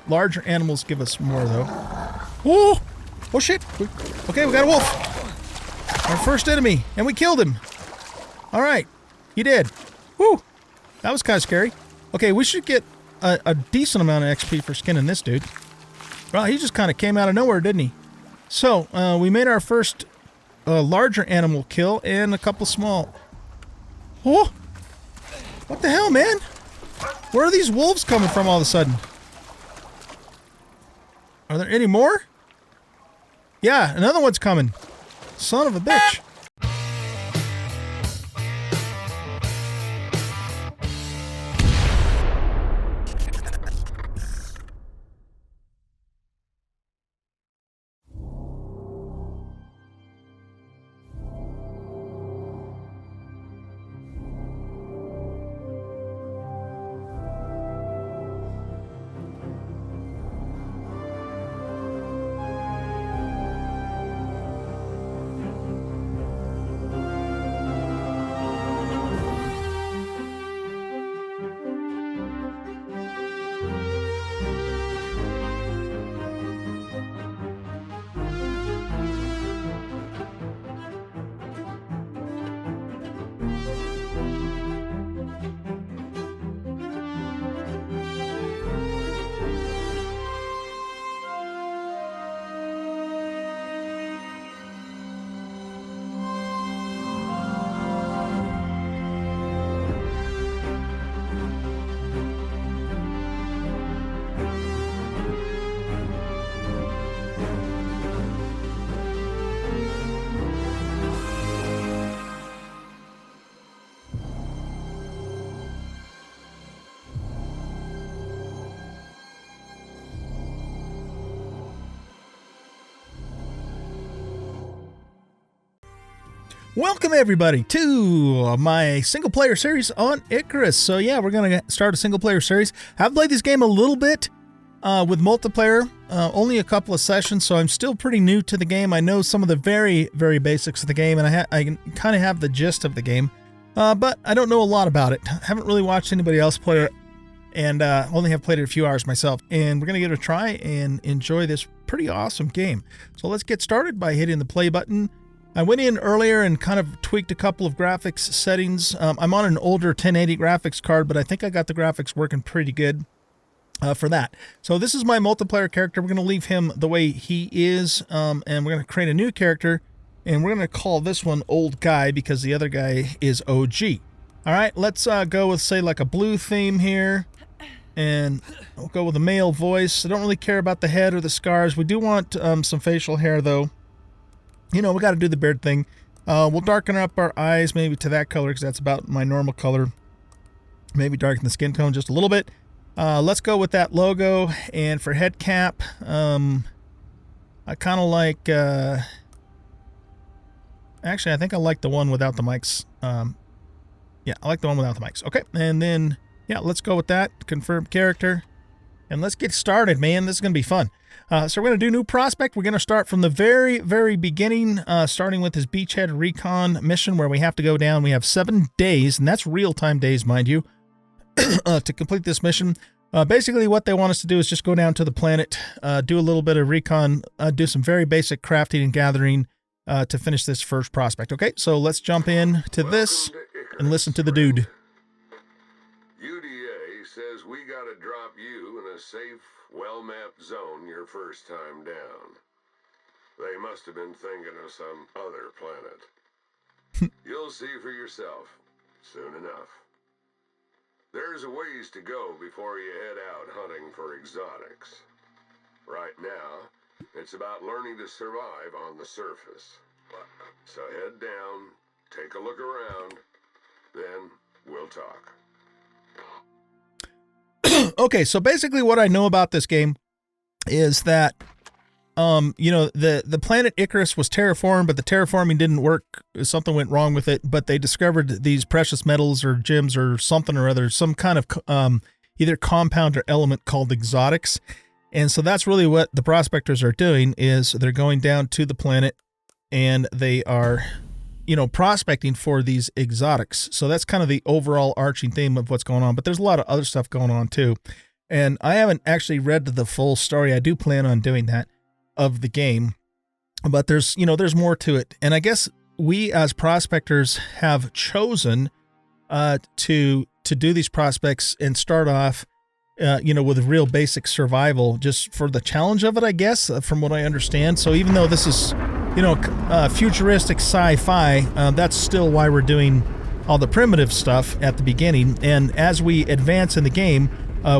larger animals give us more, though. Oh! Oh, shit! Okay, we got a wolf! Our first enemy, and we killed him! Alright, he did. Woo! That was kind of scary. Okay, we should get a decent amount of XP for skinning this dude. Well, he just kind of came out of nowhere, didn't he? So, we made our first larger animal kill and a couple small. Oh! What the hell, man? Where are these wolves coming from all of a sudden? Are there any more? Yeah, another one's coming. Son of a bitch. Welcome everybody to my single player series on Icarus. So yeah, we're gonna start a single player series. I've played this game a little bit with multiplayer, only a couple of sessions, so I'm still pretty new to the game. I know some of the very basics of the game, and I kind of have the gist of the game, but I don't know a lot about it. I haven't really watched anybody else play it, and only have played it a few hours myself. And we're gonna give it a try and enjoy this pretty awesome game. So let's get started by hitting the play button. I went in earlier and kind of tweaked a couple of graphics settings. I'm on an older 1080 graphics card, but I think I got the graphics working pretty good for that. So this is my multiplayer character. We're going to leave him the way he is, and we're going to create a new character, and we're going to call this one Old Guy because the other guy is OG. All right, let's go with, say, like a blue theme here, and we'll go with a male voice. I don't really care about the head or the scars. We do want some facial hair, though. You know, we got to do the beard thing. We'll darken up our eyes maybe to that color because that's about my normal color. Maybe darken the skin tone just a little bit. Let's go with that logo. And for head cap, I kind of like... actually, I think I like the one without the mics. Yeah, I like the one without the mics. Okay, and then, yeah, let's go with that. Confirm character. And let's get started, man. This is going to be fun. So we're going to do new prospect. We're going to start from the very beginning, starting with this Beachhead Recon mission where we have to go down. We have 7 days, and that's real-time days, mind you, to complete this mission. Basically, what they want us to do is just go down to the planet, do a little bit of recon, do some very basic crafting and gathering to finish this first prospect. Okay, so let's jump in to this and listen to the dude. UDA says we got to drop you in a safe, well-mapped zone your first time down. They must have been thinking of some other planet. You'll see for yourself soon enough. There's a ways to go before you head out hunting for exotics. Right now, it's about learning to survive on the surface. So head down, take a look around, then we'll talk. Okay, so basically what I know about this game is that, you know, the planet Icarus was terraformed, but the terraforming didn't work. Something went wrong with it, but they discovered these precious metals or gems or something or other, some kind of either compound or element called exotics. And so that's really what the prospectors are doing, is they're going down to the planet and they are, you know, prospecting for these exotics. So that's kind of the overall arching theme of what's going on, but there's a lot of other stuff going on too. And I haven't actually read the full story. I do plan on doing that of the game, but there's more to it. And I guess we as prospectors have chosen to do these prospects and start off, with real basic survival, just for the challenge of it, I guess, from what I understand. So even though this is, futuristic sci-fi, that's still why we're doing all the primitive stuff at the beginning. And as we advance in the game,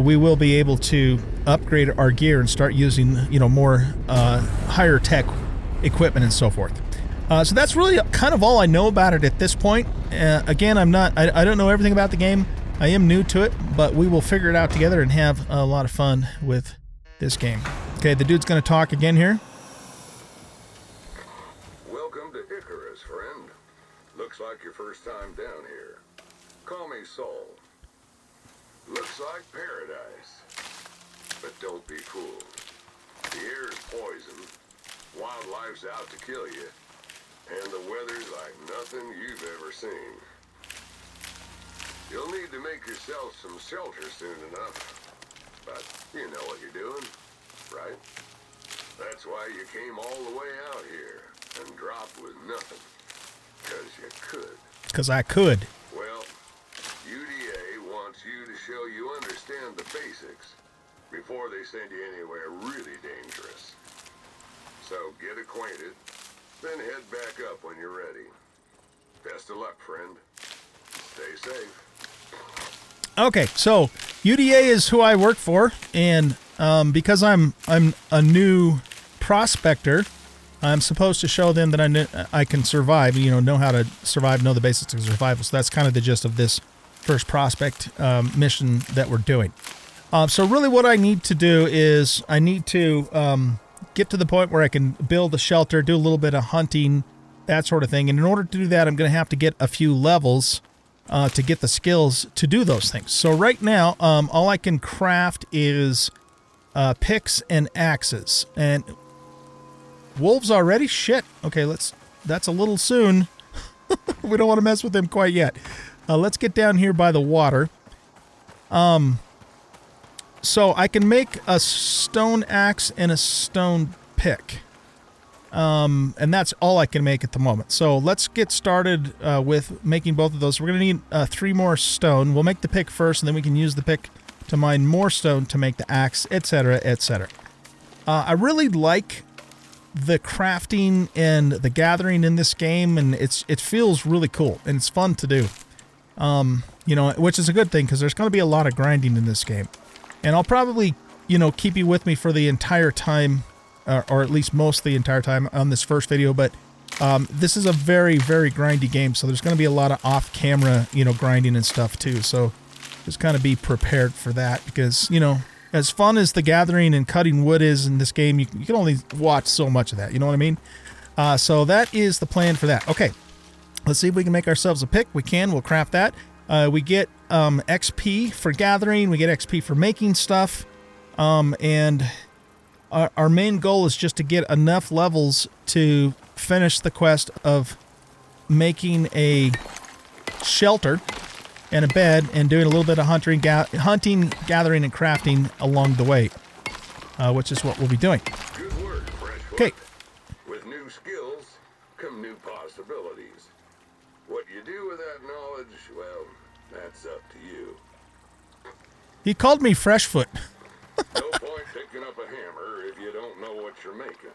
we will be able to upgrade our gear and start using, more higher tech equipment and so forth. So that's really kind of all I know about it at this point. Again, I don't know everything about the game. I am new to it, but we will figure it out together and have a lot of fun with this game. Okay, the dude's going to talk again here. Welcome to Icarus, friend. Looks like your first time down here. Call me Soul. Looks like paradise. But don't be fooled. The air is poison, wildlife's out to kill you, and the weather's like nothing you've ever seen. You'll need to make yourself some shelter soon enough. But you know what you're doing, right? That's why you came all the way out here and dropped with nothing. 'Cause you could. 'Cause I could. Well, UDA wants you to show you understand the basics before they send you anywhere really dangerous. So get acquainted, then head back up when you're ready. Best of luck, friend. Stay safe. Okay, so UDA is who I work for, and because I'm a new prospector, I'm supposed to show them that I can survive, know how to survive, know the basics of survival. So that's kind of the gist of this first prospect mission that we're doing. So really what I need to do is I need to get to the point where I can build a shelter, do a little bit of hunting, that sort of thing. And in order to do that, I'm going to have to get a few levels to get the skills to do those things. So right now, all I can craft is picks and axes. And wolves already? Shit. Okay, that's a little soon. We don't want to mess with them quite yet. Let's get down here by the water. So I can make a stone axe and a stone pick. And that's all I can make at the moment. So let's get started with making both of those. We're going to need 3 more stone. We'll make the pick first, and then we can use the pick to mine more stone to make the axe, etc., etc. I really like the crafting and the gathering in this game, and it feels really cool, and it's fun to do. Which is a good thing, because there's going to be a lot of grinding in this game. And I'll probably, keep you with me for the entire time, or at least most of the entire time on this first video. But this is a very, very grindy game, so there's going to be a lot of off-camera, grinding and stuff too. So just kind of be prepared for that, because, as fun as the gathering and cutting wood is in this game, you can only watch so much of that. You know what I mean? So that is the plan for that. Okay, let's see if we can make ourselves a pick. We can. We'll craft that. We get XP for gathering. We get XP for making stuff. And our main goal is just to get enough levels to finish the quest of making a shelter and a bed, and doing a little bit of hunting, gathering, and crafting along the way, which is what we'll be doing. Good work, Freshfoot. Okay. With new skills come new possibilities. What you do with that knowledge, well, that's up to you. He called me Freshfoot. No point picking up a hammer if you don't know what you're making.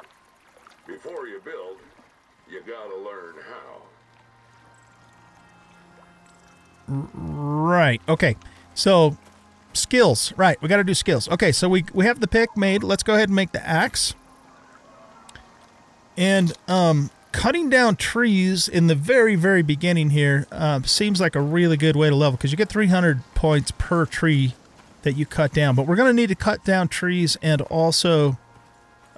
Before you build, you gotta learn how. Right. Okay. So skills. Right. We got to do skills. Okay. So we have the pick made. Let's go ahead and make the axe. And cutting down trees in the very, very beginning here seems like a really good way to level, because you get 300 points per tree that you cut down. But we're going to need to cut down trees and also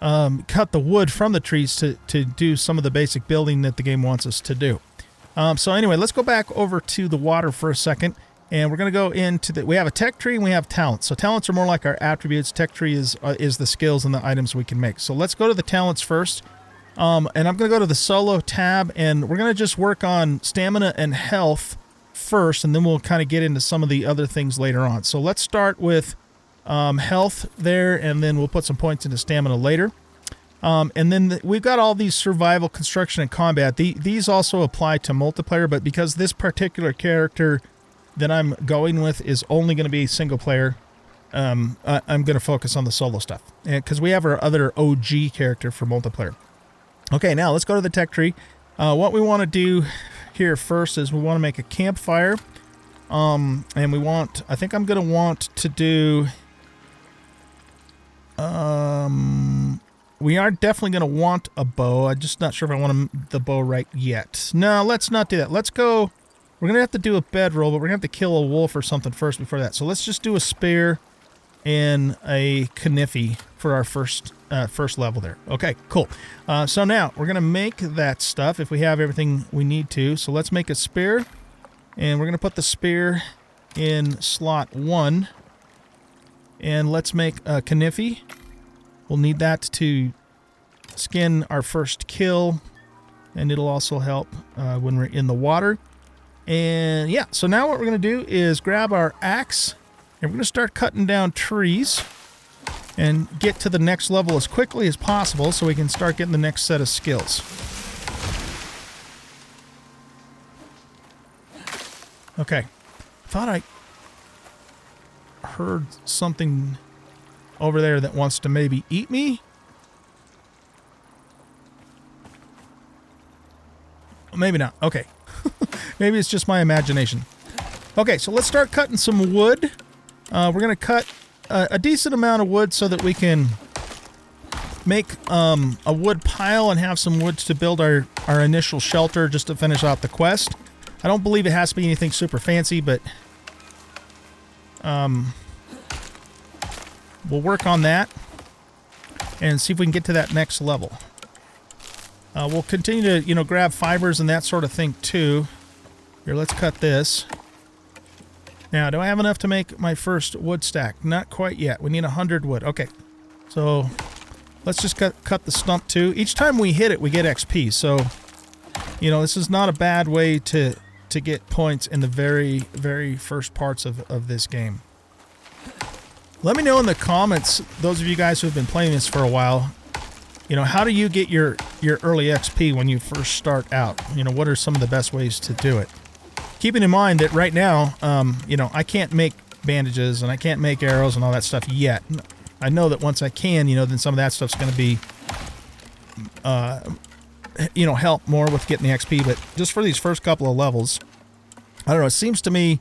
cut the wood from the trees to do some of the basic building that the game wants us to do. So anyway, let's go back over to the water for a second, and we're going to go into we have a tech tree and we have talents. So talents are more like our attributes. Tech tree is the skills and the items we can make. So let's go to the talents first. And I'm going to go to the solo tab, and we're going to just work on stamina and health first, and then we'll kind of get into some of the other things later on. So let's start with health there, and then we'll put some points into stamina later. And then we've got all these survival, construction, and combat. These also apply to multiplayer, but because this particular character that I'm going with is only going to be single player, I'm going to focus on the solo stuff. Because we have our other OG character for multiplayer. Okay, now let's go to the tech tree. What we want to do here first is we want to make a campfire. And we want, I think I'm going to want to do... we are definitely going to want a bow. I'm just not sure if I want the bow right yet. No, let's not do that. Let's go... We're going to have to do a bedroll, but we're going to have to kill a wolf or something first before that. So let's just do a spear and a kniffy for our first level there. Okay, cool. So now we're going to make that stuff if we have everything we need to. So let's make a spear, and we're going to put the spear in slot 1. And let's make a kniffy. We'll need that to skin our first kill, and it'll also help when we're in the water. And yeah, so now what we're going to do is grab our axe, and we're going to start cutting down trees and get to the next level as quickly as possible so we can start getting the next set of skills. Okay, thought I heard something over there that wants to maybe eat me. Maybe not. Okay. Maybe it's just my imagination. Okay, so let's start cutting some wood. We're going to cut a decent amount of wood so that we can make a wood pile and have some wood to build our initial shelter just to finish out the quest. I don't believe it has to be anything super fancy, but we'll work on that and see if we can get to that next level. We'll continue to, grab fibers and that sort of thing too. Here, let's cut this. Now, do I have enough to make my first wood stack? Not quite yet. We need 100 wood. Okay, so let's just cut the stump too. Each time we hit it, we get XP. So, this is not a bad way to get points in the very, very first parts of this game. Let me know in the comments, those of you guys who have been playing this for a while, how do you get your early XP when you first start out? What are some of the best ways to do it? Keeping in mind that right now, I can't make bandages and I can't make arrows and all that stuff yet. I know that once I can, then some of that stuff's going to be, help more with getting the XP. But just for these first couple of levels, I don't know, it seems to me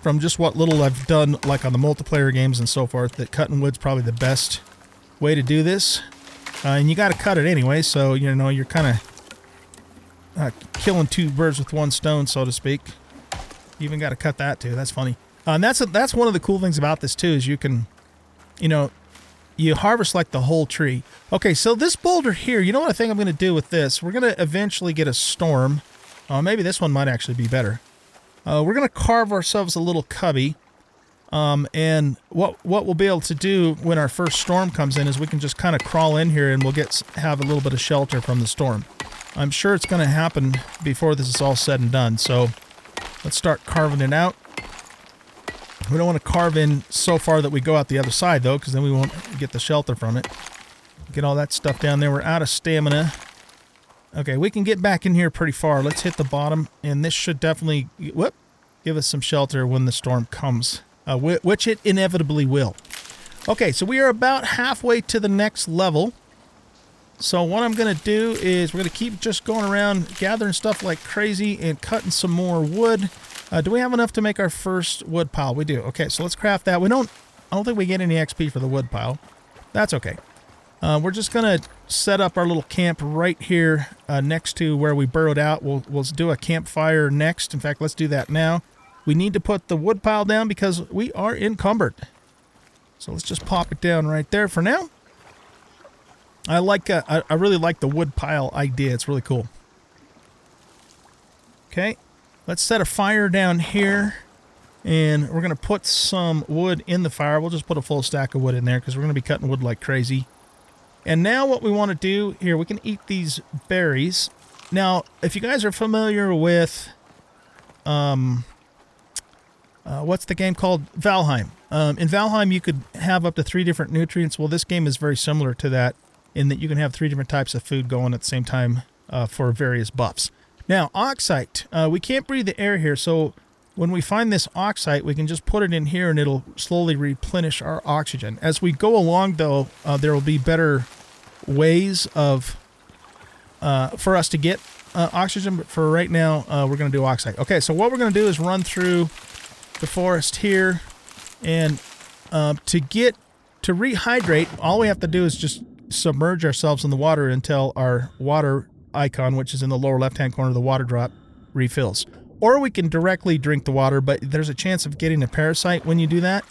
from just what little I've done, like on the multiplayer games and so forth, that cutting wood's probably the best way to do this. And you got to cut it anyway, so, you're kind of killing two birds with one stone, so to speak. You even got to cut that, too. That's funny. And that's one of the cool things about this, too, is you can, you harvest, like, the whole tree. Okay, so this boulder here, you know what I think I'm going to do with this? We're going to eventually get a storm. Maybe this one might actually be better. We're going to carve ourselves a little cubby. And what we'll be able to do when our first storm comes in is we can just kind of crawl in here and we'll have a little bit of shelter from the storm. I'm sure it's going to happen before this is all said and done. So let's start carving it out. We don't want to carve in so far that we go out the other side though, because then we won't get the shelter from it. Get all that stuff down there. We're out of stamina. Okay, we can get back in here pretty far. Let's hit the bottom, and this should definitely give us some shelter when the storm comes. Which it inevitably will. Okay, so we are about halfway to the next level. So what I'm going to do is we're going to keep just going around gathering stuff like crazy and cutting some more wood. Do we have enough to make our first wood pile? We do. Okay, so let's craft that. I don't think we get any XP for the wood pile. That's okay. We're just going to set up our little camp right here next to where we burrowed out. We'll do a campfire next. In fact, let's do that now. We need to put the wood pile down because we are encumbered. So let's just pop it down right there for now. I really like the wood pile idea. It's really cool. Okay, let's set a fire down here. And we're going to put some wood in the fire. We'll just put a full stack of wood in there because we're going to be cutting wood like crazy. And now what we want to do here, we can eat these berries. Now, if you guys are familiar with... what's the game called? Valheim. In Valheim, you could have up to 3 different nutrients. Well, this game is very similar to that in that you can have 3 different types of food going at the same time for various buffs. Now, oxite. We can't breathe the air here, so when we find this oxite, we can just put it in here and it'll slowly replenish our oxygen. As we go along, though, there will be better ways of for us to get oxygen, but for right now, we're going to do oxide. Okay, so what we're going to do is run through the forest here, and to rehydrate, all we have to do is just submerge ourselves in the water until our water icon, which is in the lower left-hand corner of the water drop, refills. Or we can directly drink the water, but there's a chance of getting a parasite when you do that.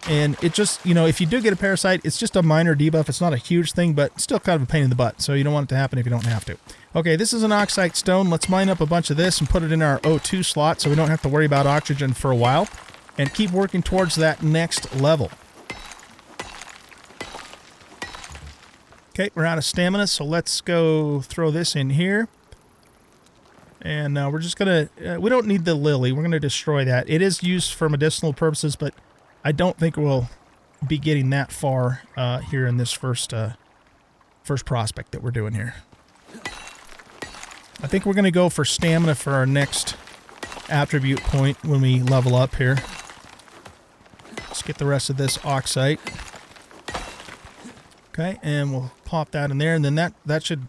And it just, you know, if you do get a parasite, it's just a minor debuff. It's not a huge thing, but still kind of a pain in the butt. So you don't want it to happen if you don't have to. Okay, this is an oxide stone. Let's mine up a bunch of this and put it in our O2 slot so we don't have to worry about oxygen for a while. And keep working towards that next level. Okay, we're out of stamina, so let's go throw this in here. And we're just going to... we don't need the lily. We're going to destroy that. It is used for medicinal purposes, but I don't think we'll be getting that far here in this first prospect that we're doing here. I think we're going to go for stamina for our next attribute point when we level up here. Let's get the rest of this oxide. Okay, and we'll pop that in there, and then that should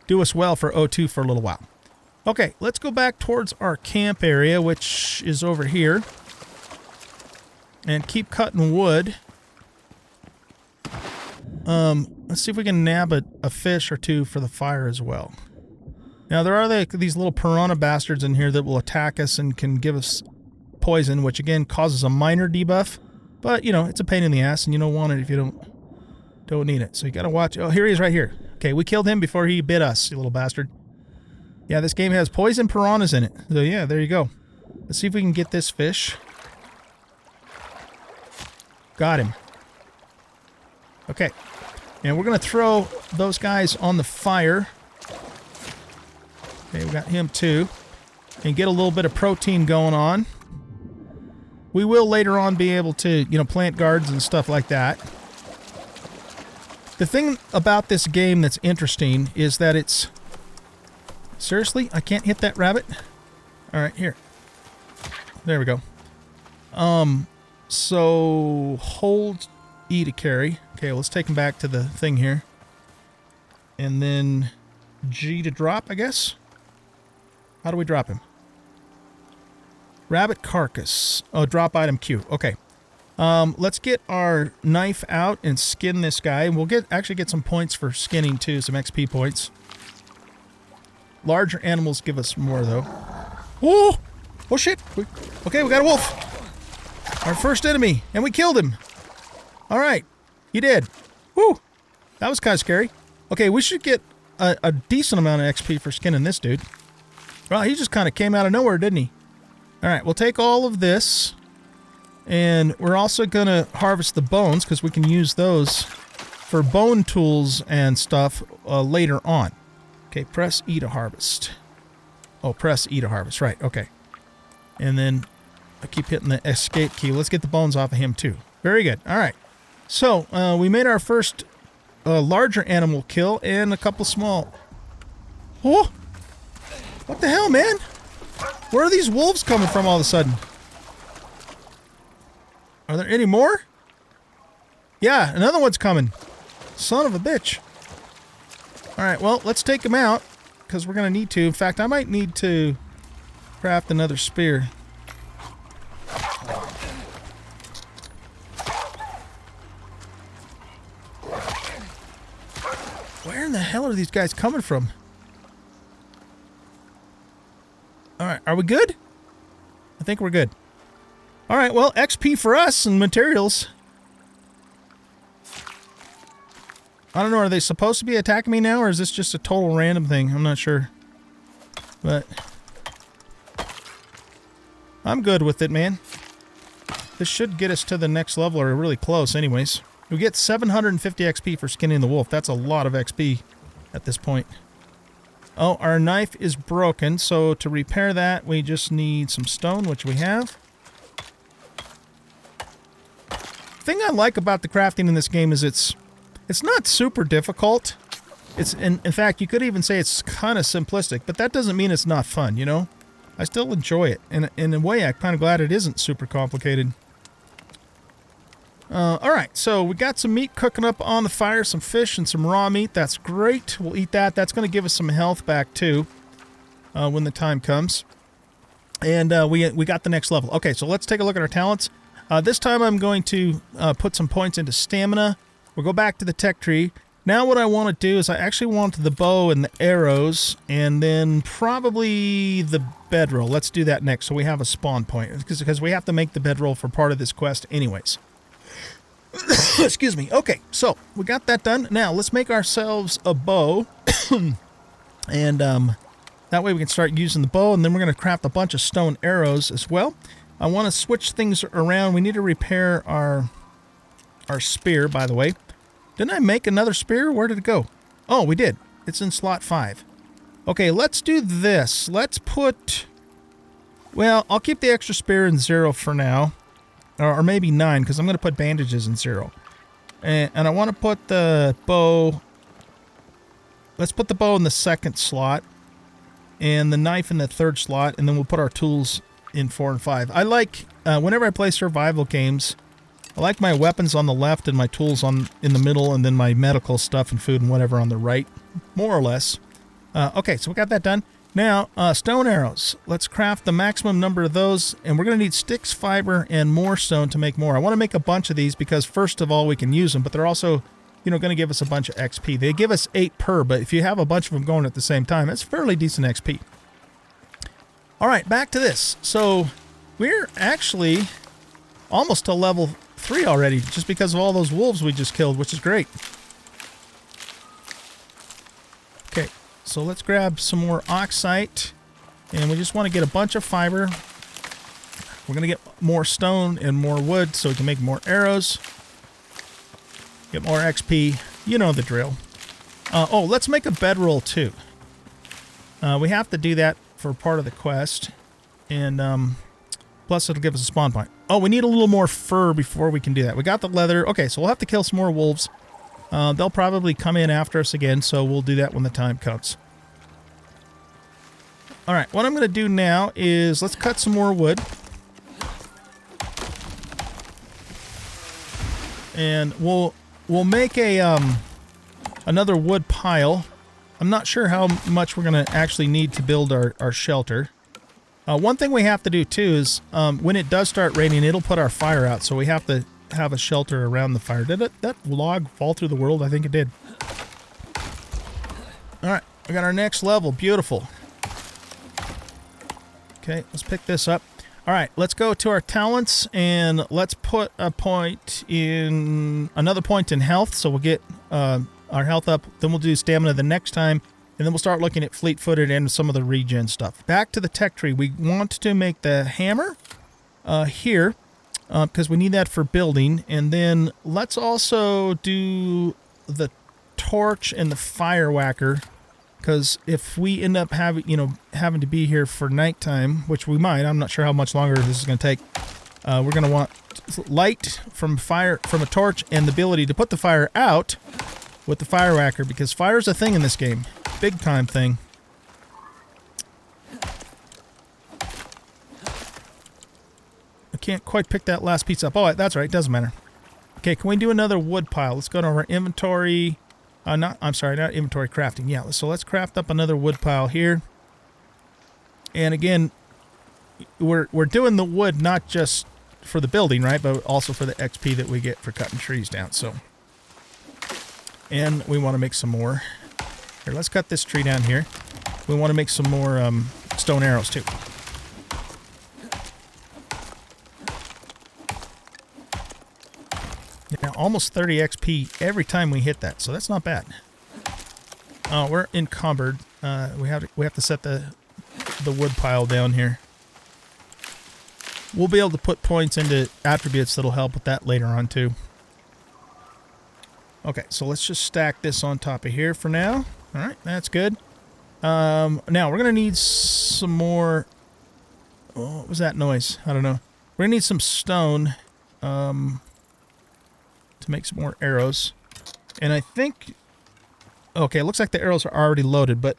do us well for O2 for a little while. Okay, let's go back towards our camp area, which is over here. And keep cutting wood. Let's see if we can nab a fish or 2 for the fire as well. Now, there are these little piranha bastards in here that will attack us and can give us poison, which again causes a minor debuff. But, you know, it's a pain in the ass, and you don't want it if you don't need it. So you gotta watch. Oh, here he is right here. Okay, we killed him before he bit us, you little bastard. Yeah, this game has poison piranhas in it. So yeah, there you go. Let's see if we can get this fish. Got him. Okay. And we're going to throw those guys on the fire. Okay, we got him too. And get a little bit of protein going on. We will later on be able to, you know, plant gardens and stuff like that. The thing about this game that's interesting is that it's... Seriously? I can't hit that rabbit? Alright, here. There we go. So, hold E to carry. Okay, let's take him back to the thing here. And then G to drop, I guess? How do we drop him? Rabbit carcass. Oh, drop item Q. Okay. Let's get our knife out and skin this guy. We'll actually get some points for skinning too, some XP points. Larger animals give us more though. Oh! Oh shit! Okay, we got a wolf! Our first enemy, and we killed him! Alright, he did. Woo! That was kind of scary. Okay, we should get a decent amount of XP for skinning this dude. Well, he just kind of came out of nowhere, didn't he? Alright, we'll take all of this. And we're also going to harvest the bones, because we can use those for bone tools and stuff later on. Okay, press E to harvest. Oh, press E to harvest. Right, okay. And then I keep hitting the escape key. Let's get the bones off of him, too. Very good. All right. So, we made our first larger animal kill and a couple small. Oh! What the hell, man? Where are these wolves coming from all of a sudden? Are there any more? Yeah, another one's coming. Son of a bitch. Alright, well, let's take him out, because we're going to need to. In fact, I might need to craft another spear. Where in the hell are these guys coming from? Alright, are we good? I think we're good. Alright, well, XP for us and materials. I don't know, are they supposed to be attacking me now, or is this just a total random thing? I'm not sure. But I'm good with it, man. This should get us to the next level, or really close anyways. We get 750 XP for skinning the wolf. That's a lot of XP at this point. Oh, our knife is broken, so to repair that, we just need some stone, which we have. thing I like about the crafting in this game is it's not super difficult. It's in fact, you could even say it's kind of simplistic, but that doesn't mean it's not fun, you know? I still enjoy it. And in a way, I'm kind of glad it isn't super complicated. All right, so we got some meat cooking up on the fire, some fish and some raw meat. That's great. We'll eat that. That's going to give us some health back too when the time comes. And we got the next level. Okay, so let's take a look at our talents. This time I'm going to put some points into stamina. We'll go back to the tech tree. Now what I want to do is I actually want the bow and the arrows, and then probably the bedroll. Let's do that next so we have a spawn point, because we have to make the bedroll for part of this quest anyways. Excuse me. Okay, so we got that done. Now let's make ourselves a bow, and that way we can start using the bow, and then we're going to craft a bunch of stone arrows as well. I want to switch things around. We need to repair our spear, by the way. Didn't I make another spear? Where did it go? Oh, we did. It's in slot 5. Okay, let's do this. Let's put... Well, I'll keep the extra spear in 0 for now. Or maybe 9, because I'm going to put bandages in 0. And I want to put the bow... Let's put the bow in the 2nd slot. And the knife in the 3rd slot. And then we'll put our tools in 4 and 5. I like... whenever I play survival games... I like my weapons on the left and my tools in the middle, and then my medical stuff and food and whatever on the right, more or less. Okay, so we got that done. Now, stone arrows. Let's craft the maximum number of those, and we're going to need sticks, fiber, and more stone to make more. I want to make a bunch of these because, first of all, we can use them, but they're also, you know, going to give us a bunch of XP. They give us 8 per, but if you have a bunch of them going at the same time, it's fairly decent XP. All right, back to this. So, we're actually almost to level 3 already, just because of all those wolves we just killed, which is great. Okay, so let's grab some more oxite, and we just want to get a bunch of fiber. We're going to get more stone and more wood so we can make more arrows. Get more XP. You know the drill. Oh, let's make a bedroll too. We have to do that for part of the quest, and plus it'll give us a spawn point. Oh, we need a little more fur before we can do that. We got the leather. Okay, so we'll have to kill some more wolves. They'll probably come in after us again, so we'll do that when the time comes. All right, what I'm going to do now is let's cut some more wood. And we'll make a another wood pile. I'm not sure how much we're going to actually need to build our shelter. One thing we have to do, too, is when it does start raining, it'll put our fire out, so we have to have a shelter around the fire. Did that log fall through the world? I think it did. All right, we got our next level. Beautiful. Okay, let's pick this up. All right, let's go to our talents, and let's put a point in... another point in health, so we'll get our health up. Then we'll do stamina the next time. And then we'll start looking at fleet-footed and some of the regen stuff. Back to the tech tree. We want to make the hammer here because we need that for building. And then let's also do the torch and the fire whacker, because if we end up having to be here for nighttime, which we might, I'm not sure how much longer this is going to take. We're going to want light from a torch and the ability to put the fire out with the fire whacker, because fire's a thing in this game. Big time thing. I can't quite pick that last piece up. Oh, that's right. It doesn't matter. Okay, can we do another wood pile? Let's go to our inventory. Not inventory, crafting. Yeah, so let's craft up another wood pile here. And again, we're doing the wood not just for the building, right, but also for the XP that we get for cutting trees down. So, and we want to make some more. Here, let's cut this tree down here. We want to make some more stone arrows too. Now, almost 30 XP every time we hit that, so that's not bad. We're encumbered. We have to set the wood pile down here. We'll be able to put points into attributes that'll help with that later on too. Okay, so let's just stack this on top of here for now. All right, that's good. Now we're gonna need some more. Oh, what was that noise? I don't know. We're gonna need some stone. to make some more arrows. And I think... Okay, it looks like the arrows are already loaded, but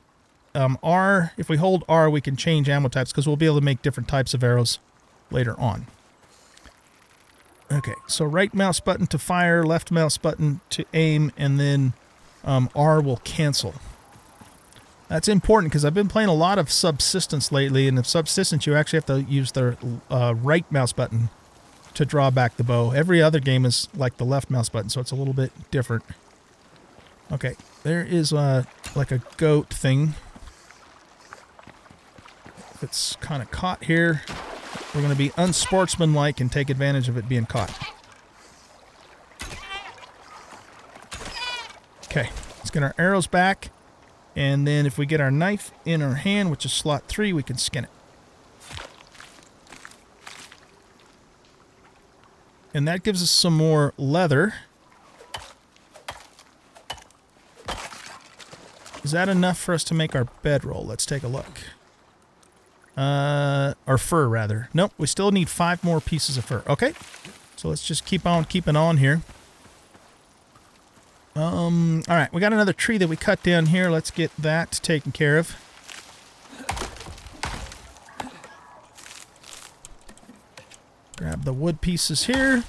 R, if we hold R, we can change ammo types because we'll be able to make different types of arrows later on. Okay, so right mouse button to fire, left mouse button to aim, and then R will cancel. That's important because I've been playing a lot of Subsistence lately, and in Subsistence you actually have to use the right mouse button to draw back the bow. Every other game is like the left mouse button, so it's a little bit different. Okay, there is like a goat thing. If it's kind of caught here, we're going to be unsportsmanlike and take advantage of it being caught. Okay, let's get our arrows back. And then if we get our knife in our hand, which is slot 3, we can skin it. And that gives us some more leather. Is that enough for us to make our bedroll? Let's take a look. Or fur, rather. Nope, we still need 5 more pieces of fur. Okay, so let's just keep on keeping on here. Alright, we got another tree that we cut down here. Let's get that taken care of. Grab the wood pieces here.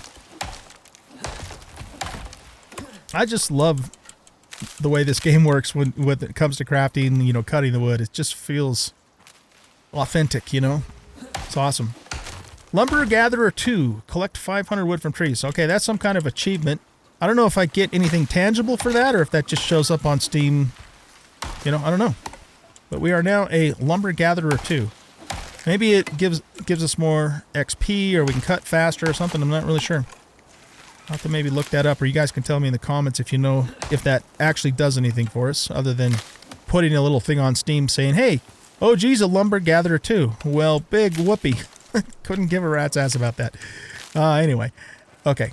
I just love the way this game works when it comes to crafting, you know, cutting the wood. It just feels authentic, you know? It's awesome. Lumber Gatherer 2. Collect 500 wood from trees. Okay, that's some kind of achievement. I don't know if I get anything tangible for that or if that just shows up on Steam. You know, I don't know. But we are now a Lumber Gatherer 2. Maybe it gives us more XP or we can cut faster or something. I'm not really sure. I'll have to maybe look that up, or you guys can tell me in the comments if you know if that actually does anything for us other than putting a little thing on Steam saying, hey, oh geez, a Lumber Gatherer 2. Well, big whoopee. Couldn't give a rat's ass about that. Anyway. Okay.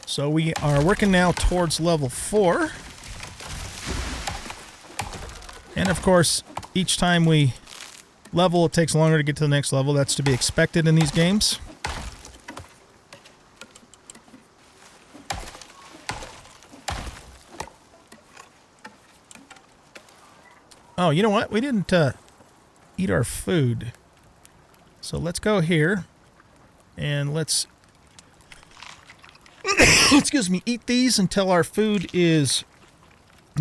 So we are working now towards level 4. And of course, each time we level, it takes longer to get to the next level. That's to be expected in these games. Oh, you know what? We didn't eat our food. So let's go here and let's excuse me, eat these until our food is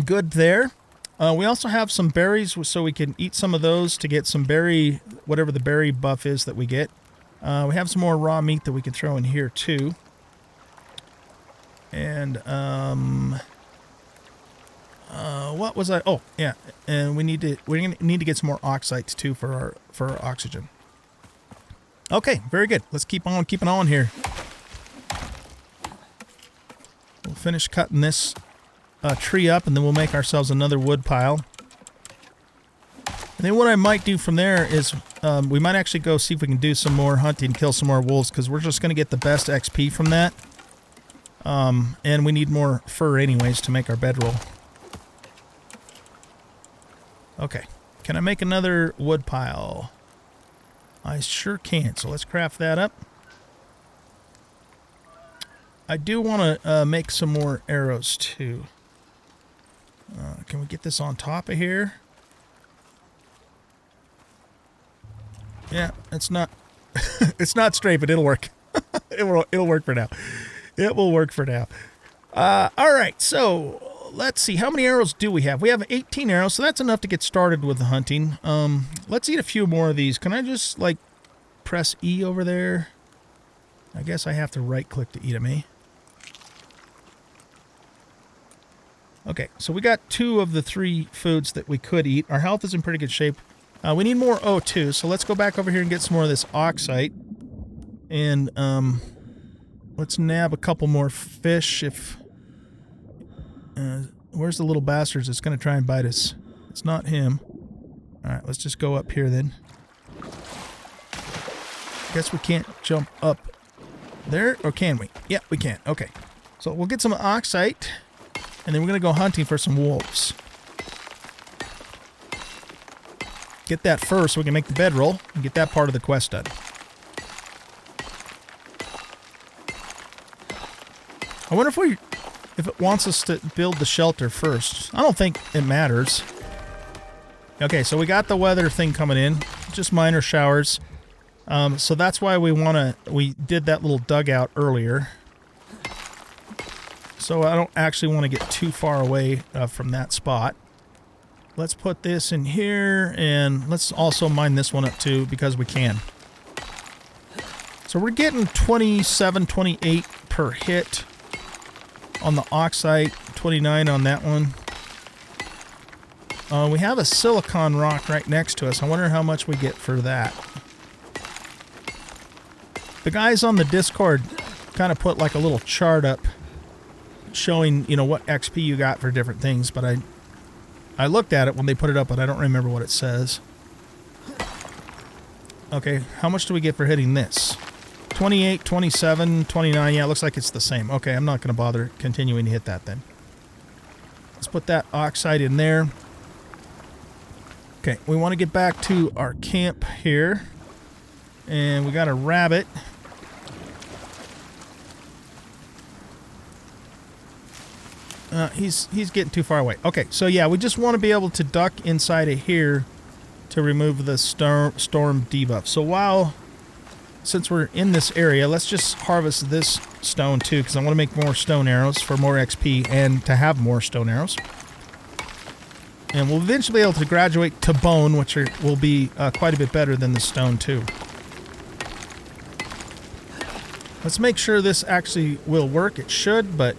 good there. We also have some berries, so we can eat some of those to get some berry, whatever the berry buff is that we get. We have some more raw meat that we can throw in here too. And what was I? Oh, yeah. And we're gonna need to get some more oxides too for our oxygen. Okay, very good. Let's keep on keeping on here. We'll finish cutting this tree up, and then we'll make ourselves another wood pile. And then what I might do from there is we might actually go see if we can do some more hunting, kill some more wolves, because we're just going to get the best XP from that. And we need more fur anyways to make our bedroll. Okay. Can I make another wood pile? I sure can. So let's craft that up. I do want to make some more arrows too. Can we get this on top of here? Yeah, it's not it's not straight, but it'll work. It'll work for now. It will work for now. All right, so let's see. How many arrows do we have? We have 18 arrows, so that's enough to get started with the hunting. Let's eat a few more of these. Can I just, like, press E over there? I guess I have to right-click to eat them, eh? Okay, so we got 2 of the 3 foods that we could eat. Our health is in pretty good shape. We need more O2, so let's go back over here and get some more of this oxite. And, let's nab a couple more fish if... where's the little bastards that's going to try and bite us? It's not him. Alright, let's just go up here then. Guess we can't jump up there, or can we? Yeah, we can. Okay. So we'll get some oxite, and then we're going to go hunting for some wolves. Get that first so we can make the bedroll and get that part of the quest done. I wonder if it wants us to build the shelter first. I don't think it matters. Okay, so we got the weather thing coming in. Just minor showers. So that's why we did that little dugout earlier. So I don't actually want to get too far away from that spot. Let's put this in here, and let's also mine this one up too, because we can. So we're getting 27, 28 per hit on the oxide, 29 on that one. We have a silicon rock right next to us. I wonder how much we get for that. The guys on the Discord kind of put like a little chart up showing, you know, what XP you got for different things, but I looked at it when they put it up, but I don't remember what it says. Okay, how much do we get for hitting this? 28, 27, 29. Yeah, it looks like it's the same. Okay, I'm not going to bother continuing to hit that then. Let's put that oxide in there. Okay, we want to get back to our camp here. And we got a rabbit. He's getting too far away. Okay, so yeah, we just want to be able to duck inside of here to remove the storm debuff. So since we're in this area, let's just harvest this stone too, because I want to make more stone arrows for more XP and to have more stone arrows. And we'll eventually be able to graduate to bone, which will be quite a bit better than the stone too. Let's make sure this actually will work. It should, but...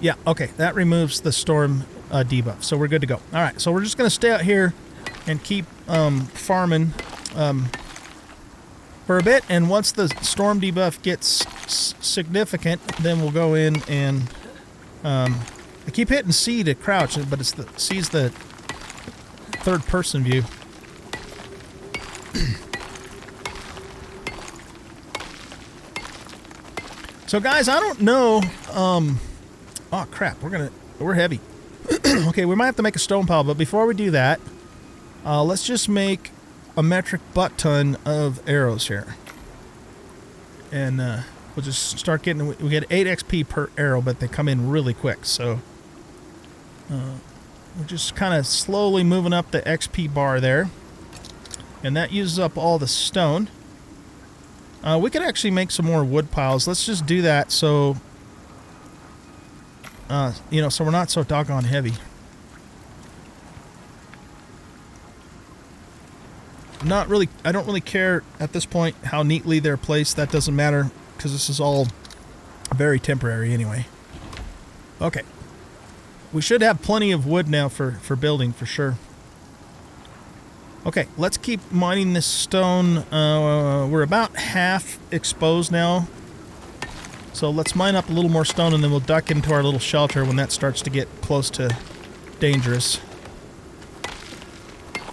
yeah, okay, that removes the storm debuff, so we're good to go. All right, so we're just going to stay out here and keep farming for a bit, and once the storm debuff gets significant, then we'll go in and I keep hitting C to crouch, but C's the third-person view. So, guys, I don't know. Oh crap! We're heavy. Okay, we might have to make a stone pile, but before we do that, let's just make a metric butt ton of arrows here, and we'll just start getting. We get 8 XP per arrow, but they come in really quick. So we're just kind of slowly moving up the XP bar there, and that uses up all the stone. We could actually make some more wood piles. Let's just do that. So. You know, so we're not so doggone heavy. I don't really care at this point how neatly they're placed. That doesn't matter, because this is all very temporary anyway. Okay. We should have plenty of wood now for building, for sure. Okay, let's keep mining this stone. We're about half exposed now. So let's mine up a little more stone, and then we'll duck into our little shelter when that starts to get close to dangerous.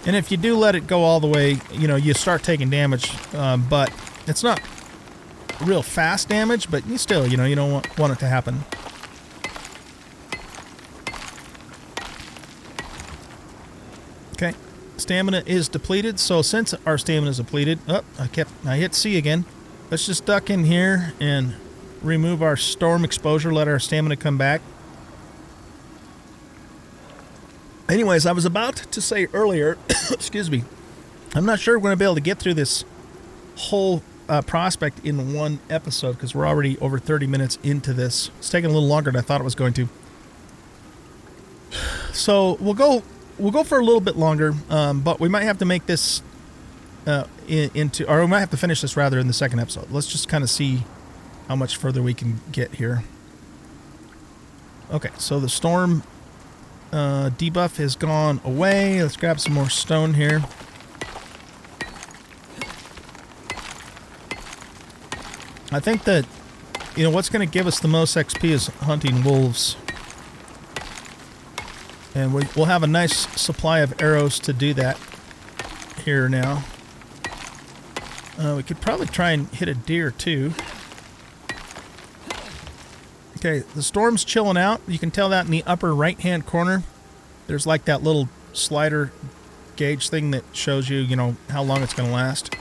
And if you do let it go all the way, you know, you start taking damage, but it's not real fast damage, but you still, you know, you don't want it to happen. Okay, stamina is depleted, so since our stamina is depleted, I hit C again. Let's just duck in here and remove our storm exposure, let our stamina come back. Anyways, I was about to say earlier, excuse me, I'm not sure we're going to be able to get through this whole prospect in one episode, because we're already over 30 minutes into this. It's taking a little longer than I thought it was going to. So we'll go for a little bit longer, but we might have to make this or we might have to finish this rather in the second episode. Let's just kind of see how much further we can get here. Okay, so the storm debuff has gone away. Let's grab some more stone here. I think that, you know, what's going to give us the most XP is hunting wolves. And we'll have a nice supply of arrows to do that here now. We could probably try and hit a deer too. Okay, the storm's chilling out. You can tell that in the upper right-hand corner. There's like that little slider gauge thing that shows you, you know, how long it's going to last.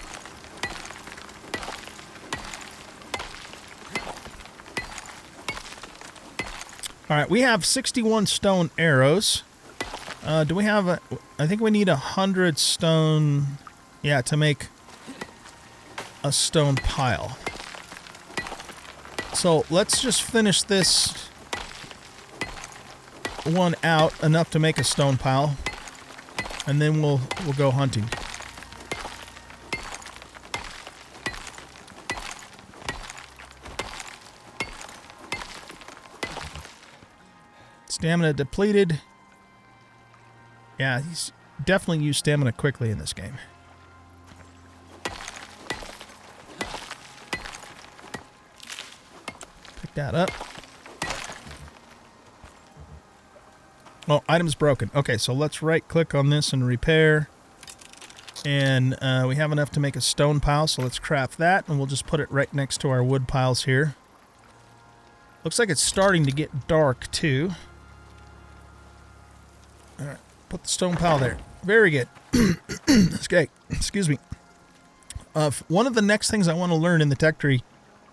All right, we have 61 stone arrows. Do we have a... I think we need 100 stone... Yeah, to make a stone pile. So let's just finish this one out enough to make a stone pile, and then we'll go hunting. Stamina depleted. Yeah, he's definitely used stamina quickly in this game. Pick that up. Oh, item's broken. Okay, so let's right-click on this and repair. And we have enough to make a stone pile, so let's craft that, and we'll just put it right next to our wood piles here. Looks like it's starting to get dark, too. Alright, put the stone pile there. Very good. Okay, excuse me. One of the next things I want to learn in the tech tree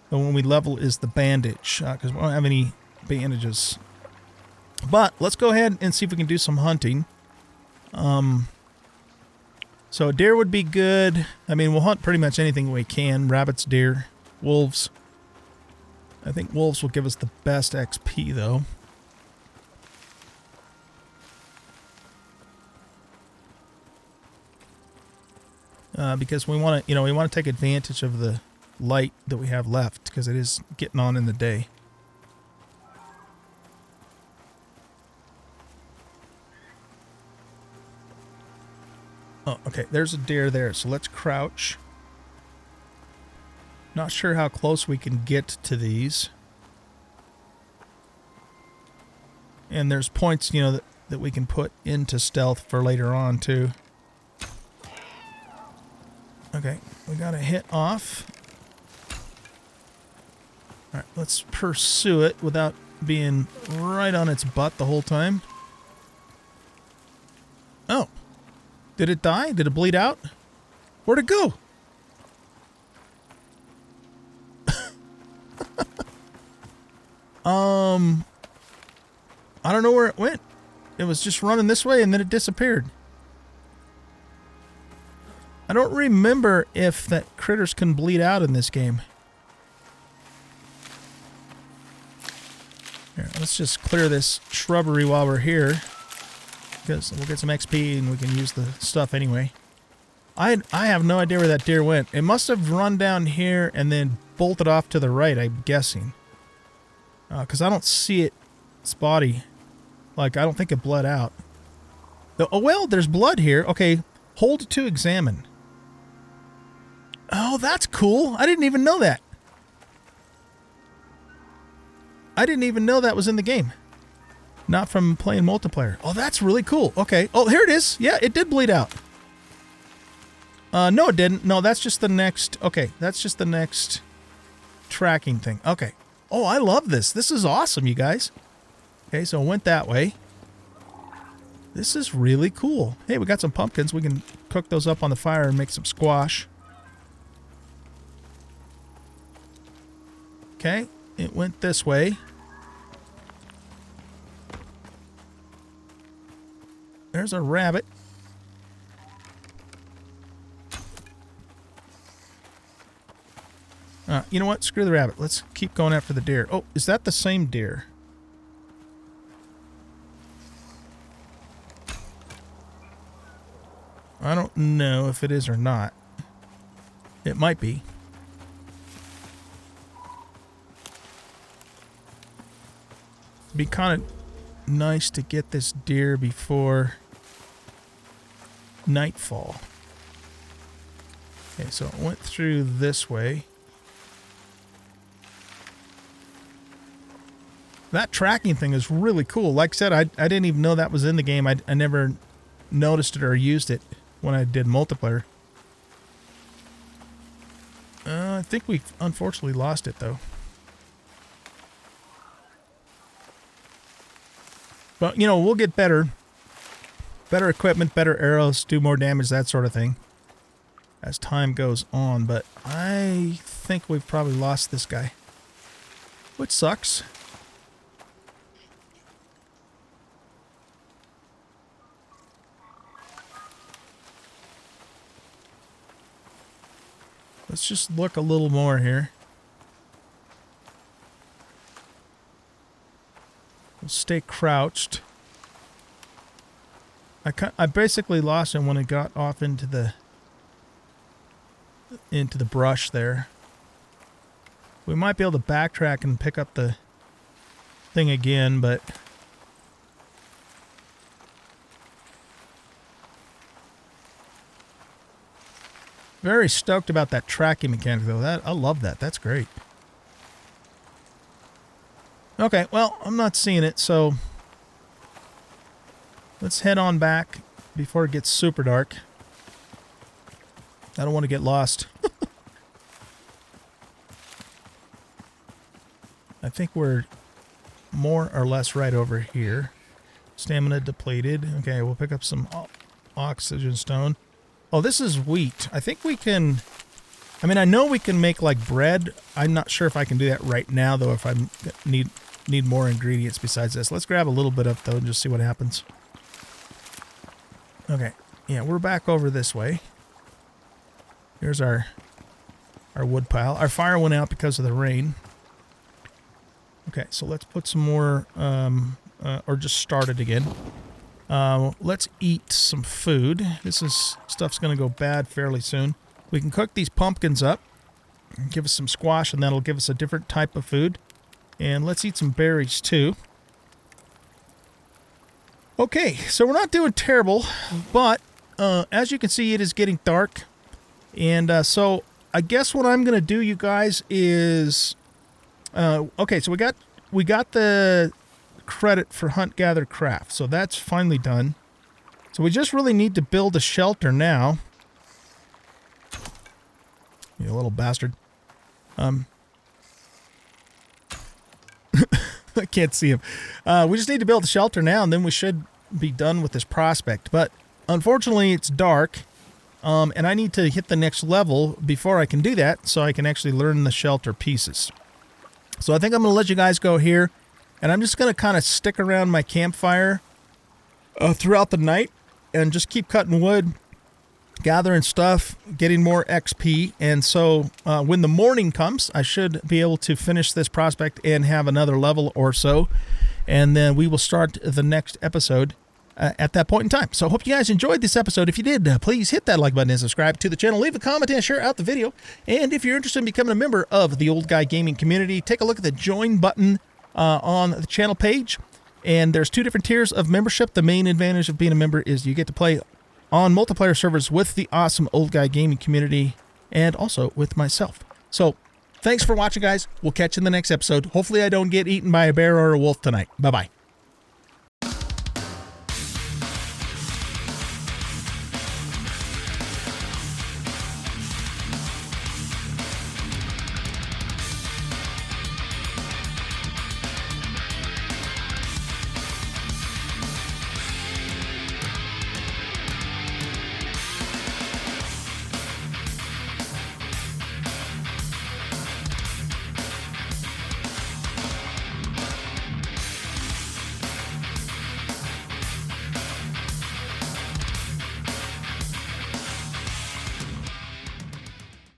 when we level is the bandage, because we don't have any bandages. But let's go ahead and see if we can do some hunting. So a deer would be good. I mean, we'll hunt pretty much anything we can. Rabbits, deer, wolves. I think wolves will give us the best XP, though. Because we want to, we want to take advantage of the light that we have left, because it is getting on in the day. Oh, okay, there's a deer there, so let's crouch. Not sure how close we can get to these. And there's points, that we can put into stealth for later on, too. Okay, we got a hit off. Alright, let's pursue it without being right on its butt the whole time. Oh. Did it die? Did it bleed out? Where'd it go? I don't know where it went. It was just running this way and then it disappeared. I don't remember if that critters can bleed out in this game. Here, let's just clear this shrubbery while we're here, because we'll get some XP and we can use the stuff anyway. I have no idea where that deer went. It must have run down here and then bolted off to the right, I'm guessing. Because I don't see its body. Like, I don't think it bled out. Oh, well, there's blood here. Okay, hold to examine. Oh, that's cool. I didn't even know that. I didn't even know that was in the game. Not from playing multiplayer. Oh, that's really cool. Okay. Oh, here it is. Yeah, it did bleed out. No, it didn't. No, that's just the next... Okay, that's just the next tracking thing. Okay. Oh, I love this. This is awesome, you guys. Okay, so it went that way. This is really cool. Hey, we got some pumpkins. We can cook those up on the fire and make some squash. Okay, it went this way. There's a rabbit. You know what? Screw the rabbit. Let's keep going after the deer. Oh, is that the same deer? I don't know if it is or not. It might be. It'd be kind of nice to get this deer before nightfall. Okay, so it went through this way. That tracking thing is really cool. Like I said, I didn't even know that was in the game. I never noticed it or used it when I did multiplayer. I think we unfortunately lost it, though. But, we'll get better. Better equipment, better arrows, do more damage, that sort of thing, as time goes on. But I think we've probably lost this guy, which sucks. Let's just look a little more here. We'll stay crouched. I basically lost him when it got off into the brush there. We might be able to backtrack and pick up the thing again, but very stoked about that tracking mechanic though. I love that. That's great. Okay, well, I'm not seeing it, so let's head on back before it gets super dark. I don't want to get lost. I think we're more or less right over here. Stamina depleted. Okay, we'll pick up some oxygen stone. Oh, this is wheat. I think we can... I mean, I know we can make, like, bread. I'm not sure if I can do that right now, though, if I need more ingredients besides this. Let's grab a little bit up, though, and just see what happens. Okay. Yeah, we're back over this way. Here's our wood pile. Our fire went out because of the rain. Okay, so let's put some more, or just start it again. Let's eat some food. Stuff's going to go bad fairly soon. We can cook these pumpkins up, give us some squash, and that'll give us a different type of food. And let's eat some berries too. Okay, so we're not doing terrible, but as you can see, it is getting dark. And so I guess what I'm going to do, you guys, is... okay, so we got the credit for Hunt, Gather, Craft, so that's finally done. So we just really need to build a shelter now. You little bastard. I can't see him. We just need to build a shelter now, and then we should be done with this prospect. But unfortunately, it's dark, and I need to hit the next level before I can do that, so I can actually learn the shelter pieces. So I think I'm going to let you guys go here, and I'm just going to kind of stick around my campfire throughout the night and just keep cutting wood, gathering stuff, getting more XP. And so when the morning comes, I should be able to finish this prospect and have another level or so, and then we will start the next episode at that point in time. So I hope you guys enjoyed this episode. If you did, please hit that like button and subscribe to the channel. Leave a comment and share out the video. And if you're interested in becoming a member of the Old Guy Gaming community, take a look at the join button on the channel page. And there's 2 different tiers of membership. The main advantage of being a member is you get to play on multiplayer servers with the awesome Old Guy Gaming community and also with myself. So thanks for watching, guys. We'll catch you in the next episode. Hopefully I don't get eaten by a bear or a wolf tonight. Bye-bye.